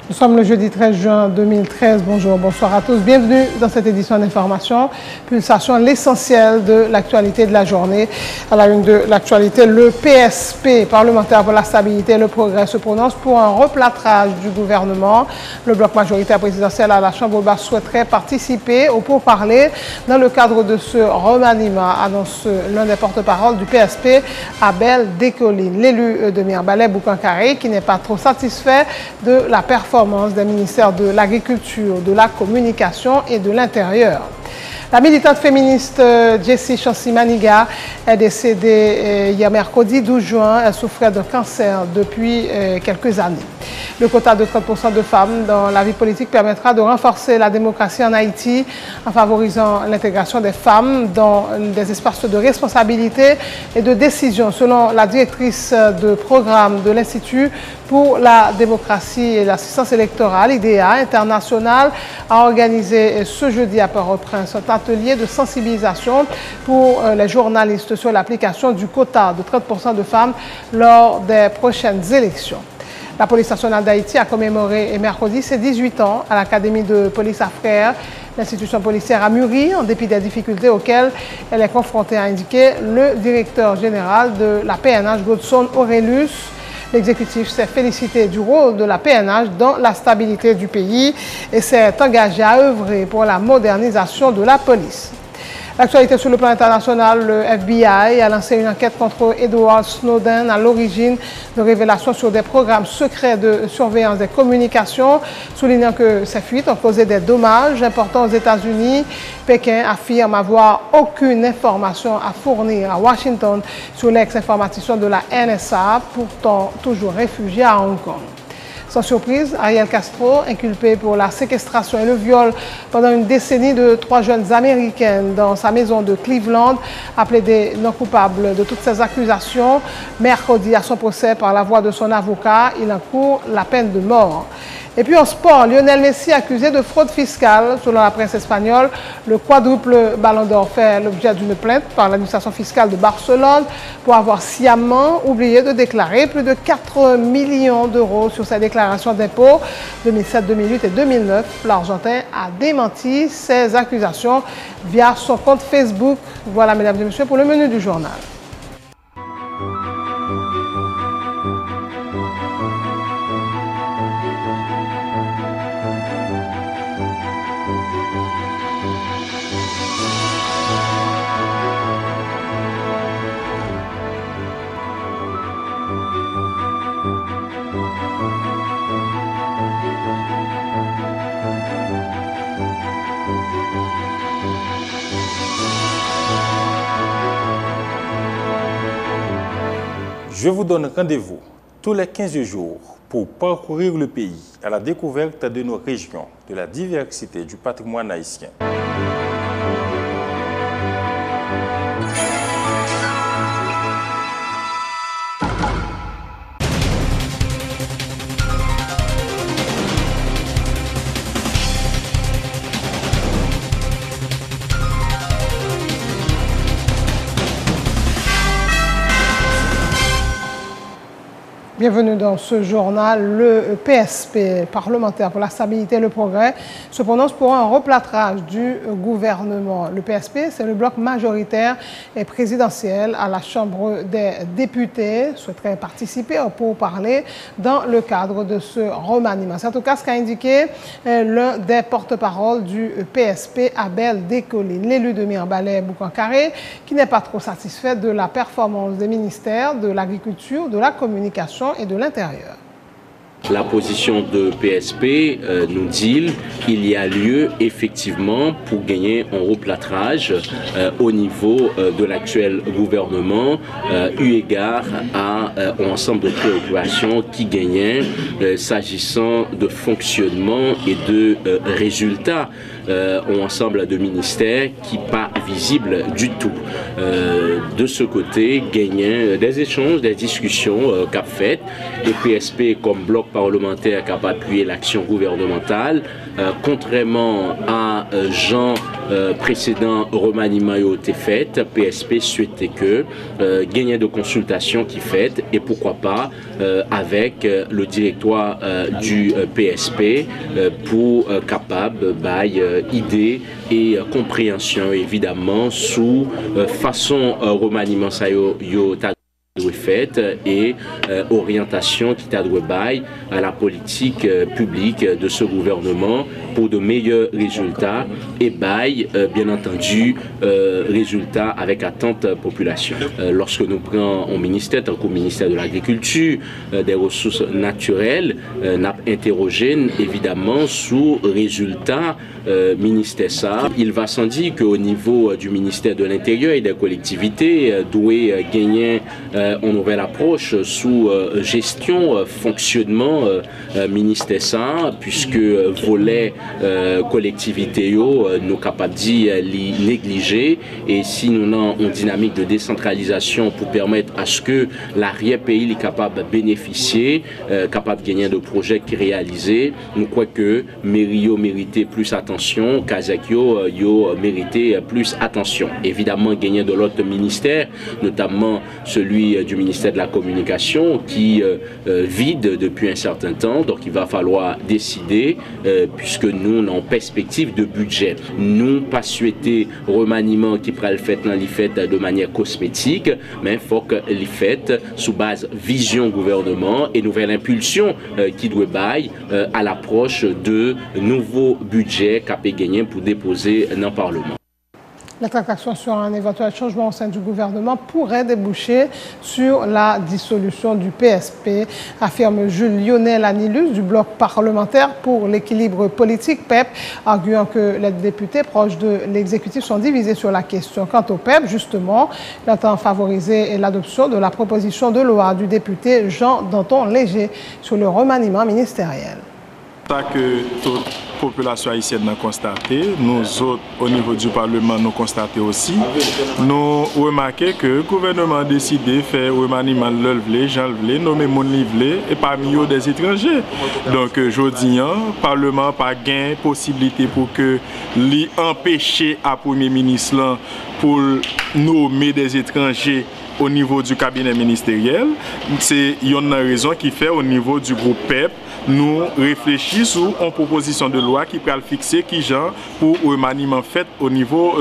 Nous sommes le jeudi 13 juin 2013. Bonjour, bonsoir à tous. Bienvenue dans cette édition d'information. Pulsation, l'essentiel de l'actualité de la journée. À la une de l'actualité, le PSP, parlementaire pour la stabilité et le progrès, se prononce pour un replâtrage du gouvernement. Le bloc majoritaire présidentiel à la Chambre basse souhaiterait participer au pourparlers dans le cadre de ce remaniement, annonce l'un des porte-parole du PSP, Abel Décoline. L'élu de Mirbalais Boukankare, qui n'est pas trop satisfait de la performance des ministères de l'Agriculture, de la Communication et de l'Intérieur. La militante féministe Jessie Chancy Maniga est décédée hier mercredi 12 juin. Elle souffrait d'un cancer depuis quelques années. Le quota de 30% de femmes dans la vie politique permettra de renforcer la démocratie en Haïti en favorisant l'intégration des femmes dans des espaces de responsabilité et de décision, selon la directrice de programme de l'Institut pour la démocratie et l'assistance électorale, IDEA International, a organisé ce jeudi à Port-au-Prince un atelier de sensibilisation pour les journalistes sur l'application du quota de 30% de femmes lors des prochaines élections. La police nationale d'Haïti a commémoré mercredi ses 18 ans à l'Académie de police à Frères. L'institution policière a mûri en dépit des difficultés auxquelles elle est confrontée, a indiqué le directeur général de la PNH, Godson Aurelius. L'exécutif s'est félicité du rôle de la PNH dans la stabilité du pays et s'est engagé à œuvrer pour la modernisation de la police. L'actualité sur le plan international, le FBI a lancé une enquête contre Edward Snowden à l'origine de révélations sur des programmes secrets de surveillance des communications, soulignant que ces fuites ont causé des dommages importants aux États-Unis. Pékin affirme avoir aucune information à fournir à Washington sur l'ex-informaticien de la NSA, pourtant toujours réfugié à Hong Kong. Sans surprise, Ariel Castro, inculpé pour la séquestration et le viol pendant une décennie de 3 jeunes américaines dans sa maison de Cleveland, a plaidé non coupable de toutes ces accusations. Mercredi, à son procès par la voix de son avocat, il encourt la peine de mort. Et puis en sport, Lionel Messi accusé de fraude fiscale. Selon la presse espagnole, le quadruple Ballon d'Or fait l'objet d'une plainte par l'administration fiscale de Barcelone pour avoir sciemment oublié de déclarer plus de 4 millions d'euros sur ses déclarations d'impôts 2007, 2008 et 2009. L'Argentin a démenti ces accusations via son compte Facebook. Voilà, mesdames et messieurs, pour le menu du journal. Je vous donne rendez-vous tous les 15 jours pour parcourir le pays à la découverte de nos régions, de la diversité du patrimoine haïtien. Bienvenue dans ce journal. Le PSP, parlementaire pour la stabilité et le progrès, se prononce pour un replâtrage du gouvernement. Le PSP, c'est le bloc majoritaire et présidentiel à la Chambre des députés, souhaiterait participer au pourparlers dans le cadre de ce remaniement. C'est en tout cas ce qu'a indiqué l'un des porte-parole du PSP, Abel Décoline, l'élu de Mirbalais Boukankare, qui n'est pas trop satisfait de la performance des ministères de l'Agriculture, de la Communication et de l'Intérieur. La position de PSP nous dit qu'il y a lieu effectivement pour gagner un replâtrage au niveau de l'actuel gouvernement eu égard à un ensemble de préoccupations qui gagnaient s'agissant de fonctionnement et de résultats. ont un ensemble de ministères qui pas visibles du tout. De ce côté, gagner des échanges, des discussions qu'a fait et PSP comme bloc parlementaire qui a appuyé l'action gouvernementale, contrairement à Jean précédent remaniement a été fait, PSP souhaitait que gagner de consultation qui fait et pourquoi pas avec le directoire du PSP pour capable idée et compréhension évidemment sous façon remaniement ça faite et orientation qui t'a bail à la politique publique de ce gouvernement pour de meilleurs résultats et bail bien entendu résultats avec attente population. Lorsque nous prenons un ministère tant qu'au ministère de l'Agriculture, des ressources naturelles, n'a interrogé évidemment sous résultats ministère ça. Il va sans dire qu'au niveau du ministère de l'Intérieur et des collectivités doit gagner une nouvelle approche sous gestion, fonctionnement ministère ça, puisque volet collectivité nous capables de négliger et si nous avons une dynamique de décentralisation pour permettre à ce que l'arrière-pays est capable de bénéficier, capable de gagner de projets qui réalisés, nous croyons que Mério méritait plus attention, Kazakio méritait plus attention. Évidemment, gagner de l'autre ministère, notamment celui du ministère de la Communication qui vide depuis un certain temps, donc il va falloir décider puisque nous en perspective de budget. Nous pas souhaiter remaniement qui pourrait le faire dans les fêtes de manière cosmétique, mais il faut que les fêtes sous base vision gouvernement et nouvelle impulsion qui doit bailler à l'approche de nouveaux budgets qu'a gagné pour déposer dans le Parlement. La tractation sur un éventuel changement au sein du gouvernement pourrait déboucher sur la dissolution du PSP, affirme Jules Lionel Anilus du bloc parlementaire pour l'équilibre politique PEP, arguant que les députés proches de l'exécutif sont divisés sur la question. Quant au PEP, justement, il entend favoriser l'adoption de la proposition de loi du député Jean Danton Léger sur le remaniement ministériel. Ça que toute population haïtienne a constaté, nous autres au niveau du Parlement nous constatons aussi, nous remarquons que le gouvernement a décidé de faire le remaniement de l'Elvlé, Jean Levlé, nommer mon Livlé et parmi eux des étrangers. Donc aujourd'hui, le Parlement n'a pas gain possibilité pour que l'empêcher à Premier ministre pour nommer des étrangers au niveau du cabinet ministériel. C'est une raison qui fait au niveau du groupe PEP, nous réfléchissons sur une proposition de loi qui peut fixer qui genre pour le remaniement fait au niveau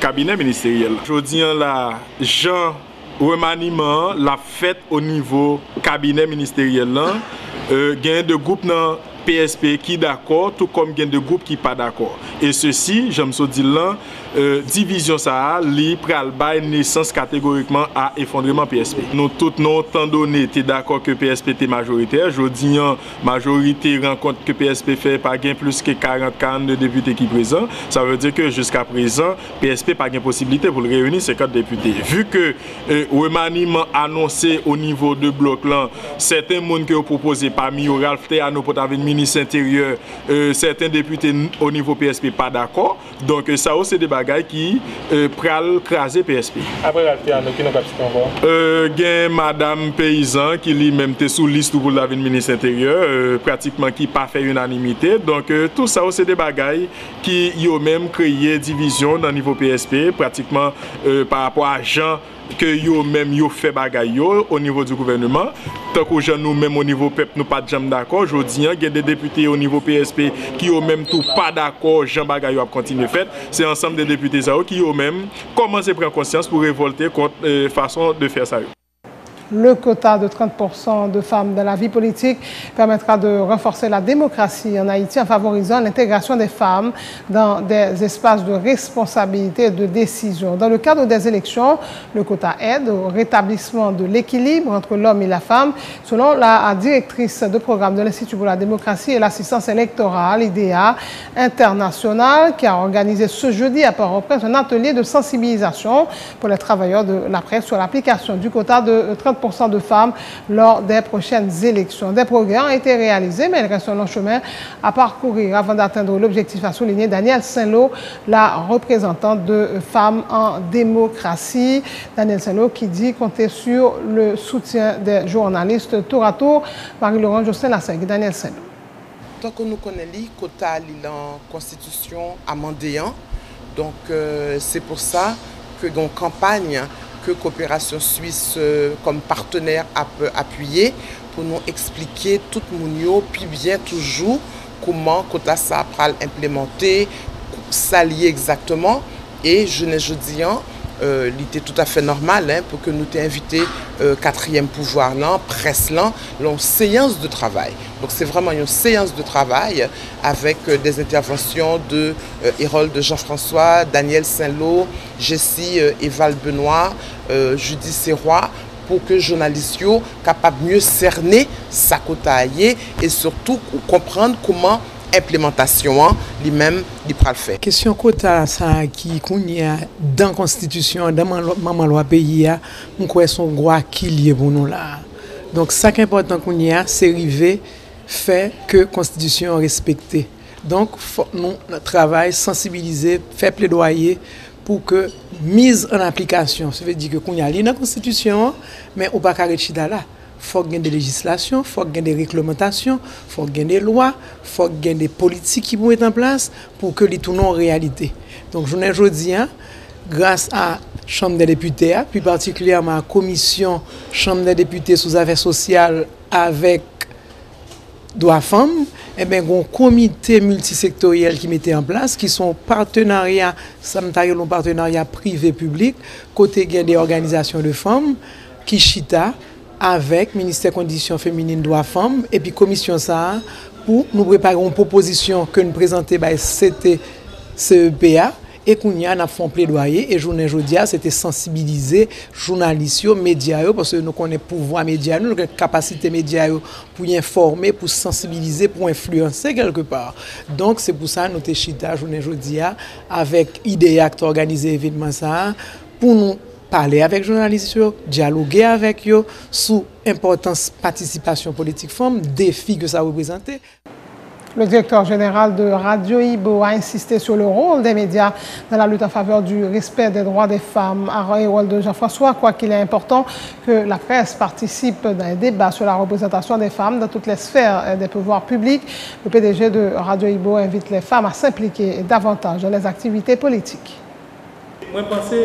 cabinet ministériel. Aujourd'hui, la genre remaniement la fait au niveau cabinet ministériel. Gain de groupe dans PSP qui d'accord, tout comme gain de groupe qui pas d'accord. Et ceci, j'aime ça dire là, division ça, li pral bay naissance catégoriquement à effondrement PSP. Nous tous nous temps donné était d'accord que PSP était majoritaire. Jodi majorité rencontre que PSP fait pas gain plus que 40-42 députés qui présents. Ça veut dire que jusqu'à présent PSP pas gain possibilité pour le réunir 50 députés. Vu que remaniement annoncé au niveau de bloc là, certains monde qui ont proposé parmi Ralph Théano pour avoir ministre intérieur, certains députés au niveau PSP pas d'accord. Donc ça c'est des bagailles qui pral craser PSP. Après Ralph Théano, qui nous capte encore? Gen madame paysan qui lui-même était sous liste pour la ministre intérieur, pratiquement qui pas fait unanimité. Donc tout ça c'est des bagailles qui ont même créé division dans le niveau PSP, pratiquement par rapport à Jean que yo même yo fait bagay yo au niveau du gouvernement. Tant que nous même au niveau PEP nous pas jamais d'accord. Aujourd'hui, il y a des députés au niveau PSP qui ont même tout pas d'accord, Jean bagay yo a continué fait. C'est ensemble des députés ça qui ont même commencé à prendre conscience pour révolter contre façon de faire ça. Le quota de 30% de femmes dans la vie politique permettra de renforcer la démocratie en Haïti en favorisant l'intégration des femmes dans des espaces de responsabilité et de décision. Dans le cadre des élections, le quota aide au rétablissement de l'équilibre entre l'homme et la femme, selon la directrice de programme de l'Institut pour la démocratie et l'assistance électorale, IDEA internationale, qui a organisé ce jeudi à Port-au-Prince un atelier de sensibilisation pour les travailleurs de la presse sur l'application du quota de 30% 50% de femmes lors des prochaines élections. Des progrès ont été réalisés, mais il reste un long chemin à parcourir avant d'atteindre l'objectif, a souligné Danielle Saint-Lô, la représentante de Femmes en démocratie. Danielle Saint-Lô qui dit compter sur le soutien des journalistes tour à tour. Marie-Laurent Josselin-Lassegue, Danielle Saint-Lô. Tant que nous connaissons les quotas en constitution amendée, donc c'est pour ça que dans la campagne que Coopération Suisse comme partenaire a appuyé pour nous expliquer tout le monde, puis bien toujours comment quota ça va implémenter, s'allier exactement. Et je dis, il était tout à fait normal pour que nous t'ayons invité quatrième pouvoir là, presse là, une séance de travail. Donc c'est vraiment une séance de travail avec des interventions de Hérold de Jean-François, Danielle Saint-Lô, Jessie Eval Benoît, Judy Serrois, pour que les journalistes soient capables de mieux cerner sa quota et surtout comprendre comment implémentation lui-même il peut le faire. Question quota ça qui a dans la constitution dans maman loi pays on croit son droit qui lié pour nous là. Donc ça qui est important qu'on y a c'est arriver fait que constitution respectée. Donc faut nous travail sensibiliser, faire plaidoyer pour que mise en application, ça veut dire que qu'on y a dans la constitution mais on pas carré chida là. Faut qu'il y ait des législations, faut qu'il y ait des réglementations, faut qu'il y ait des lois, faut qu'il y ait des politiques qui vont être en place pour que les tournent en réalité. Donc, je ne dis pas, grâce à la Chambre des députés, plus particulièrement à la Commission Chambre des députés sous affaires sociales avec droits femmes, eh bien, il y a un comité multisectoriel qui mettait en place, qui sont partenariats, ça me un partenariat privé-public, côté des organisations de femmes, qui chita avec ministère conditions féminines droits femmes et puis commission ça pour nous préparer une proposition que nous présenter par CEPA et qu'on y a fait un plaidoyer et journée jodia c'était sensibiliser journalistes médias parce que nous connaissons pouvoir média nous capacité média pour informer pour sensibiliser pour influencer quelque part donc c'est pour ça nous te chita journée jodia avec idée acte organiser événement ça pour nous parler avec les journalistes, dialoguer avec eux sur l'importance de participation politique femme, défis que ça représente. Le directeur général de Radio Ibo a insisté sur le rôle des médias dans la lutte en faveur du respect des droits des femmes. À Hérold de Jean-François, quoi qu'il est important que la presse participe dans les débats sur la représentation des femmes dans toutes les sphères des pouvoirs publics. Le PDG de Radio Ibo invite les femmes à s'impliquer davantage dans les activités politiques. Moi, je pense que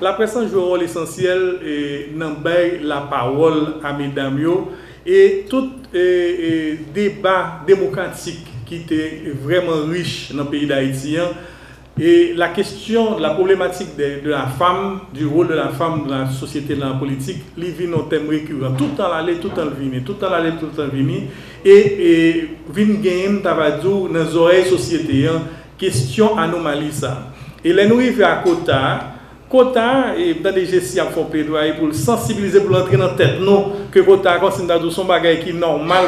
la presse joue un rôle essentiel dans la parole à mesdames et tout débat démocratique qui était vraiment riche dans le pays d'Haïti. Et la question, la problématique de la femme, du rôle de la femme dans la société, dans la politique, il vient un thème récurrent. Tout le temps l'aller, tout le temps le venir, tout le temps l'aller, tout le temps le venir. Et vient gagner, dans les oreilles société, question anomalie ça. Et là, nous arrivons à Quota, et dans les gestes, il faut plaidoyer pour sensibiliser, pour l'entrer dans la tête, non, que Quota, c'est son bagage qui est normal.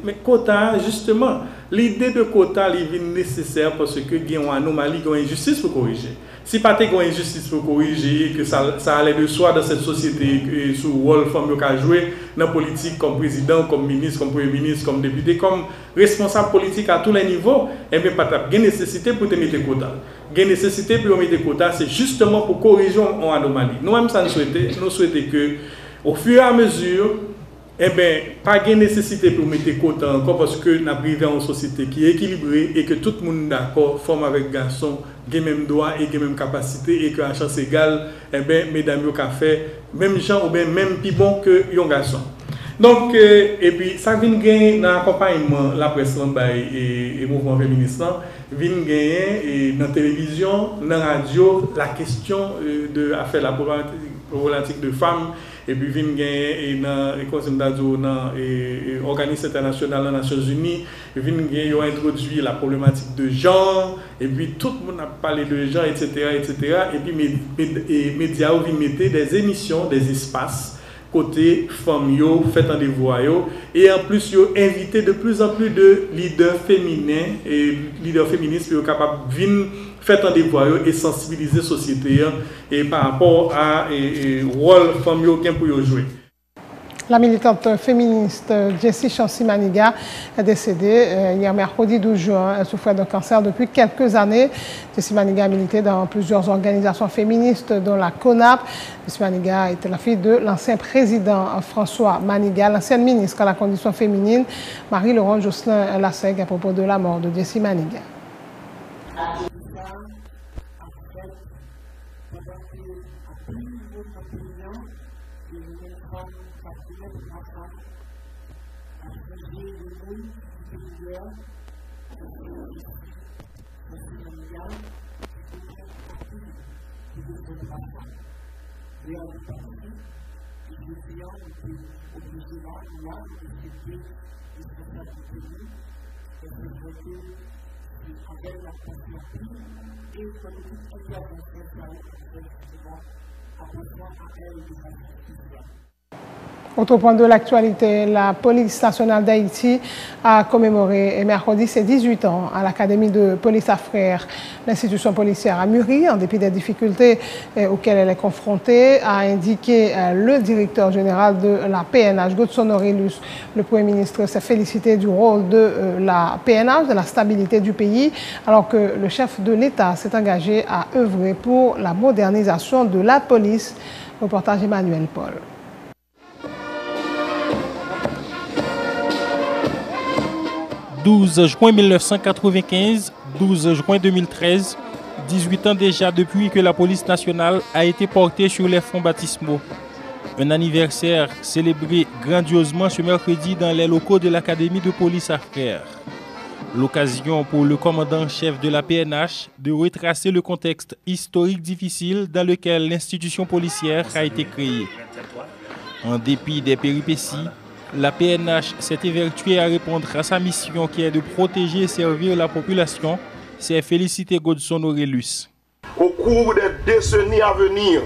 Mais Quota, justement, l'idée de Quota, elle est nécessaire parce qu'il y a une anomalie, il y a une injustice pour corriger. Si pas de injustice pour corriger, que ça allait de soi dans cette société, sur le rôle femme qui a joué dans la politique, comme président, comme ministre, comme premier ministre, comme député, comme responsable politique à tous les niveaux, et bien pas de nécessité pour te mettre quota. La nécessité pour mettre quota, c'est justement pour corriger une anomalie. Nous-mêmes, ça nous souhaitons que, au fur et à mesure, eh bien, pas de nécessité pour mettre quota encore parce que nous avons une société qui est équilibrée et que tout le monde est d'accord, forme avec garçon, les mêmes droits et les mêmes capacités et qu'à chance égale, eh bien, mesdames, ils ont fait même gens ou bien même plus bon que les garçons. Donc, et puis, ça vient gagner dans l'accompagnement la presse et le mouvement féministe, vient gagner dans la télévision, dans la radio, la question de faire la problématique de femmes. Et puis, vient gagner dans l'organisme international des Nations Unies, vient gagner, ils ont introduit la problématique de genre, et puis tout le monde a parlé de genre, etc. Et puis, les médias ont mis des émissions, des espaces, côté femmes, fait en des voix, et en plus, ils ont invité de plus en plus de leaders féminins et leaders féministes qui sont capables de venir faire en des voix et sensibiliser la société et par rapport à rôle femmes pour jouer. La militante féministe Jessie Chancy Maniga est décédée hier mercredi 12 juin. Elle souffrait d'un cancer depuis quelques années. Jessie Maniga a milité dans plusieurs organisations féministes, dont la CONAP. Jessie Maniga était la fille de l'ancien président François Maniga, l'ancienne ministre à la condition féminine Marie-Laurent Jocelyn Lassègue à propos de la mort de Jessie Maniga. Autre point de l'actualité, la police nationale d'Haïti a commémoré mercredi ses 18 ans à l'Académie de police à Frères. L'institution policière a mûri en dépit des difficultés auxquelles elle est confrontée, a indiqué le directeur général de la PNH, Godson Aurelius. Le Premier ministre s'est félicité du rôle de la PNH, de la stabilité du pays, alors que le chef de l'État s'est engagé à œuvrer pour la modernisation de la police. Reportage Emmanuel Paul. 12 juin 1995, 12 juin 2013, 18 ans déjà depuis que la police nationale a été portée sur les fonds baptismaux. Un anniversaire célébré grandiosement ce mercredi dans les locaux de l'Académie de police à Frères. L'occasion pour le commandant-chef de la PNH de retracer le contexte historique difficile dans lequel l'institution policière a été créée. En dépit des péripéties, la PNH s'est évertuée à répondre à sa mission qui est de protéger et servir la population, s'est félicité Godson Aurelius. Au cours des décennies à venir,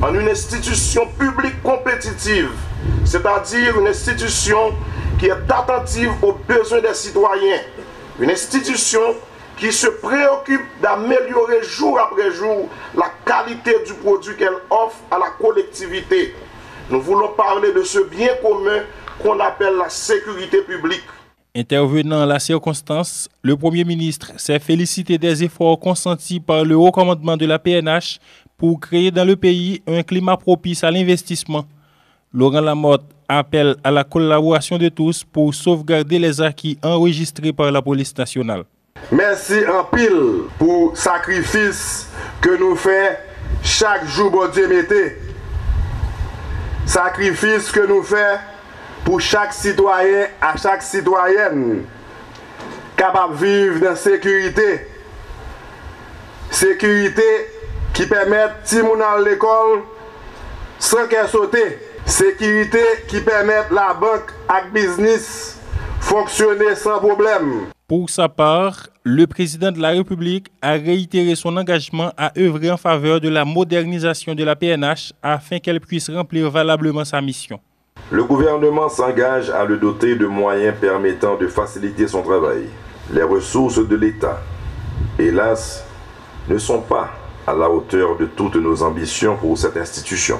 en une institution publique compétitive, c'est-à-dire une institution qui est attentive aux besoins des citoyens, une institution qui se préoccupe d'améliorer jour après jour la qualité du produit qu'elle offre à la collectivité. Nous voulons parler de ce bien commun qu'on appelle la sécurité publique. Intervenant à la circonstance, le Premier ministre s'est félicité des efforts consentis par le haut commandement de la PNH pour créer dans le pays un climat propice à l'investissement. Laurent Lamotte appelle à la collaboration de tous pour sauvegarder les acquis enregistrés par la police nationale. Merci en pile pour le sacrifice que nous faisons chaque jour, bon Dieu mettez. Sacrifice que nous faisons pour chaque citoyen à chaque citoyenne capable de vivre dans la sécurité. Sécurité qui permet de moun à l'école sans qu'elle saute. Sécurité qui permet la banque et le business fonctionner sans problème. Pour sa part, le président de la République a réitéré son engagement à œuvrer en faveur de la modernisation de la PNH afin qu'elle puisse remplir valablement sa mission. Le gouvernement s'engage à le doter de moyens permettant de faciliter son travail. Les ressources de l'État, hélas, ne sont pas à la hauteur de toutes nos ambitions pour cette institution.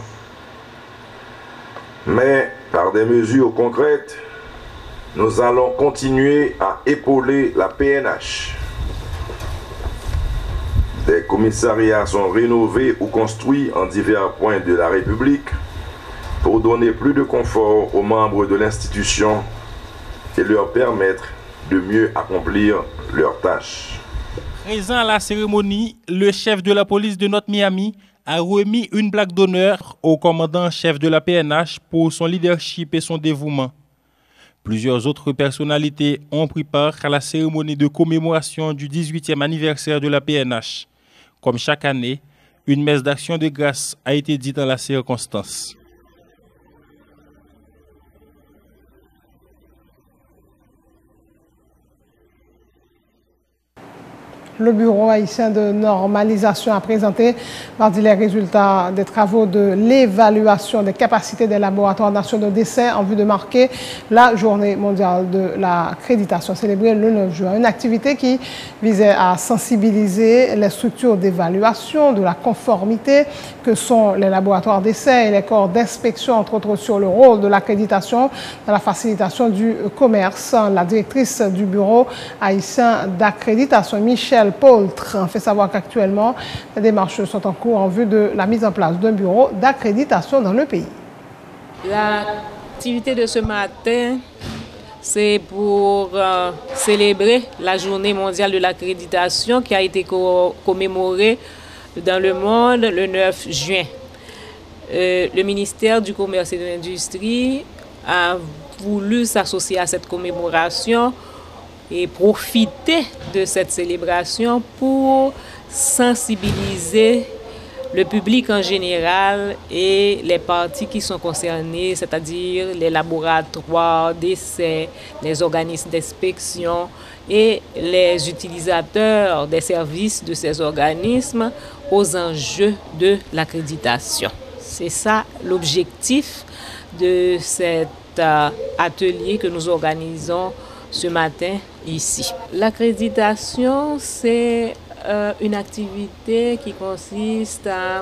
Mais par des mesures concrètes, nous allons continuer à épauler la PNH. Des commissariats sont rénovés ou construits en divers points de la République pour donner plus de confort aux membres de l'institution et leur permettre de mieux accomplir leurs tâches. Présent à la cérémonie, le chef de la police de Notre-Miami a remis une plaque d'honneur au commandant-chef de la PNH pour son leadership et son dévouement. Plusieurs autres personnalités ont pris part à la cérémonie de commémoration du 18e anniversaire de la PNH. Comme chaque année, une messe d'action de grâce a été dite dans la circonstance. Le Bureau haïtien de normalisation a présenté mardi les résultats des travaux de l'évaluation des capacités des laboratoires nationaux d'essai en vue de marquer la journée mondiale de l'accréditation célébrée le 9 juin. Une activité qui visait à sensibiliser les structures d'évaluation de la conformité que sont les laboratoires d'essai et les corps d'inspection, entre autres, sur le rôle de l'accréditation dans la facilitation du commerce. La directrice du Bureau haïtien d'accréditation, Michel Poltre, fait savoir qu'actuellement, les démarches sont en cours en vue de la mise en place d'un bureau d'accréditation dans le pays. L'activité de ce matin, c'est pour célébrer la journée mondiale de l'accréditation qui a été commémorée dans le monde le 9 juin. Le ministère du Commerce et de l'Industrie a voulu s'associer à cette commémoration et profiter de cette célébration pour sensibiliser le public en général et les parties qui sont concernées, c'est-à-dire les laboratoires d'essai, les organismes d'inspection et les utilisateurs des services de ces organismes aux enjeux de l'accréditation. C'est ça l'objectif de cet atelier que nous organisons ce matin ici. L'accréditation, c'est une activité qui consiste à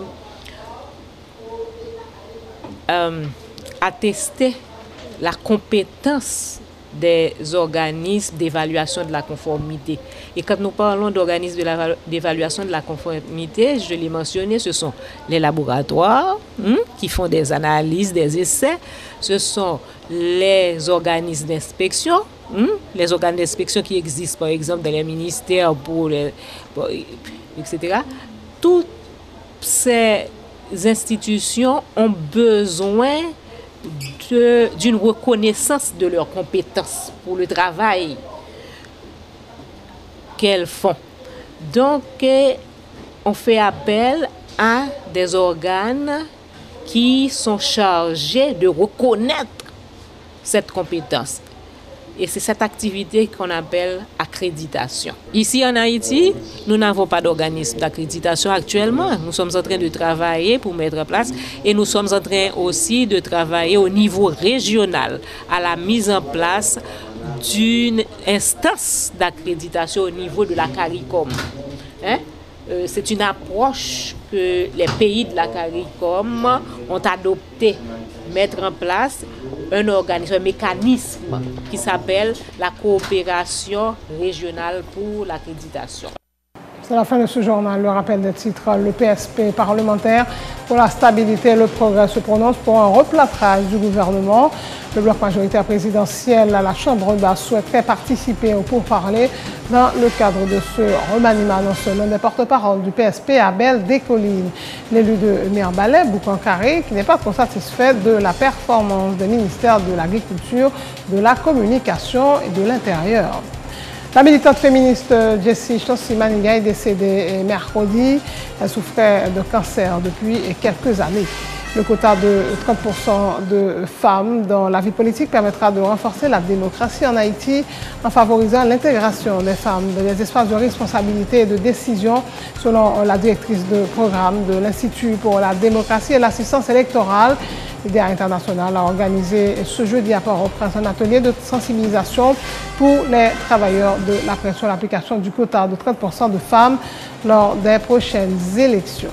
attester la compétence des organismes d'évaluation de la conformité. Et quand nous parlons d'organismes d'évaluation de la conformité, je l'ai mentionné, ce sont les laboratoires qui font des analyses, des essais, ce sont les organismes d'inspection, les organes d'inspection qui existent par exemple dans les ministères, etc. Toutes ces institutions ont besoin d'une reconnaissance de leurs compétences pour le travail qu'elles font. Donc, on fait appel à des organes qui sont chargés de reconnaître cette compétence. Et c'est cette activité qu'on appelle accréditation. Ici en Haïti, nous n'avons pas d'organisme d'accréditation actuellement. Nous sommes en train de travailler pour mettre en place et nous sommes en train aussi de travailler au niveau régional à la mise en place d'une instance d'accréditation au niveau de la CARICOM. C'est une approche que les pays de la CARICOM ont adoptée, mettre en place un organisme, un mécanisme qui s'appelle la coopération régionale pour l'accréditation. C'est la fin de ce journal. Le rappel des titres, le PSP parlementaire pour la stabilité et le progrès se prononce pour un replâtrage du gouvernement. Le bloc majoritaire présidentiel à la Chambre basse souhaiterait participer au pourparlers dans le cadre de ce remaniement, annonce l'un des porte-parole du PSP, Abel Descollines. L'élu de Mirbalais, Boucancaré, qui n'est pas trop satisfait de la performance des ministères de l'Agriculture, de la Communication et de l'Intérieur. La militante féministe Jessie Chancy-Maniga est décédée mercredi. Elle souffrait de cancer depuis quelques années. Le quota de 30% de femmes dans la vie politique permettra de renforcer la démocratie en Haïti en favorisant l'intégration des femmes dans les espaces de responsabilité et de décision, selon la directrice de programme de l'Institut pour la démocratie et l'assistance électorale. L'IDEA international a organisé ce jeudi à Port-au-Prince un atelier de sensibilisation pour les travailleurs de la presse sur l'application du quota de 30% de femmes lors des prochaines élections.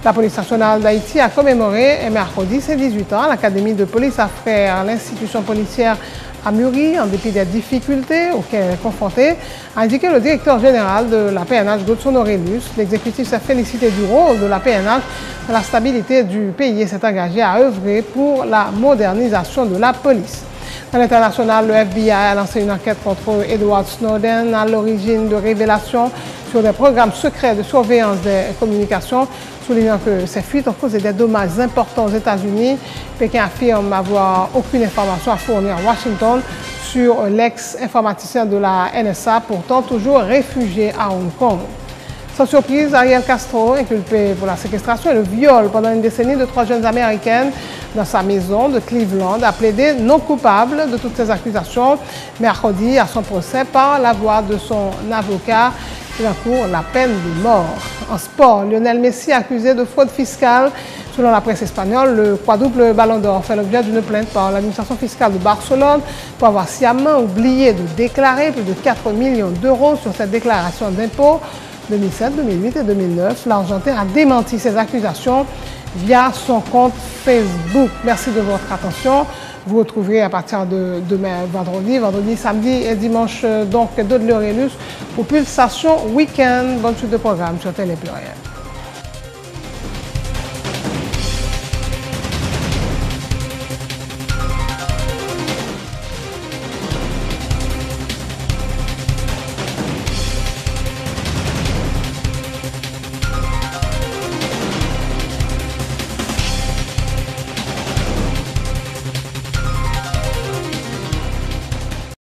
La police nationale d'Haïti a commémoré mercredi ses 18 ans à l'Académie de police à Frères. L'institution policière a mûri en dépit des difficultés auxquelles elle est confrontée, a indiqué le directeur général de la PNH, Godson Aurelius. L'exécutif s'est félicité du rôle de la PNH dans la stabilité du pays et s'est engagé à œuvrer pour la modernisation de la police. À l'international, le FBI a lancé une enquête contre Edward Snowden à l'origine de révélations sur des programmes secrets de surveillance des communications, soulignant que ces fuites ont causé des dommages importants aux États-Unis. Pékin affirme avoir aucune information à fournir à Washington sur l'ex-informaticien de la NSA, pourtant toujours réfugié à Hong Kong. Sans surprise, Ariel Castro, inculpé pour la séquestration et le viol pendant une décennie de 3 jeunes américaines dans sa maison de Cleveland, a plaidé non coupable de toutes ces accusations mercredi à son procès par la voix de son avocat Il encourt la peine de mort. En sport, Lionel Messi accusé de fraude fiscale. Selon la presse espagnole, le quadruple ballon d'or fait l'objet d'une plainte par l'administration fiscale de Barcelone pour avoir sciemment oublié de déclarer plus de 4 millions d'euros sur cette déclaration d'impôt 2007, 2008 et 2009. L'Argentin a démenti ces accusations via son compte Facebook. Merci de votre attention. Vous retrouverez à partir de demain vendredi, samedi et dimanche donc Dode Laurelus pour Pulsation Week-end. Bonne suite de programme sur Télé Pluriel.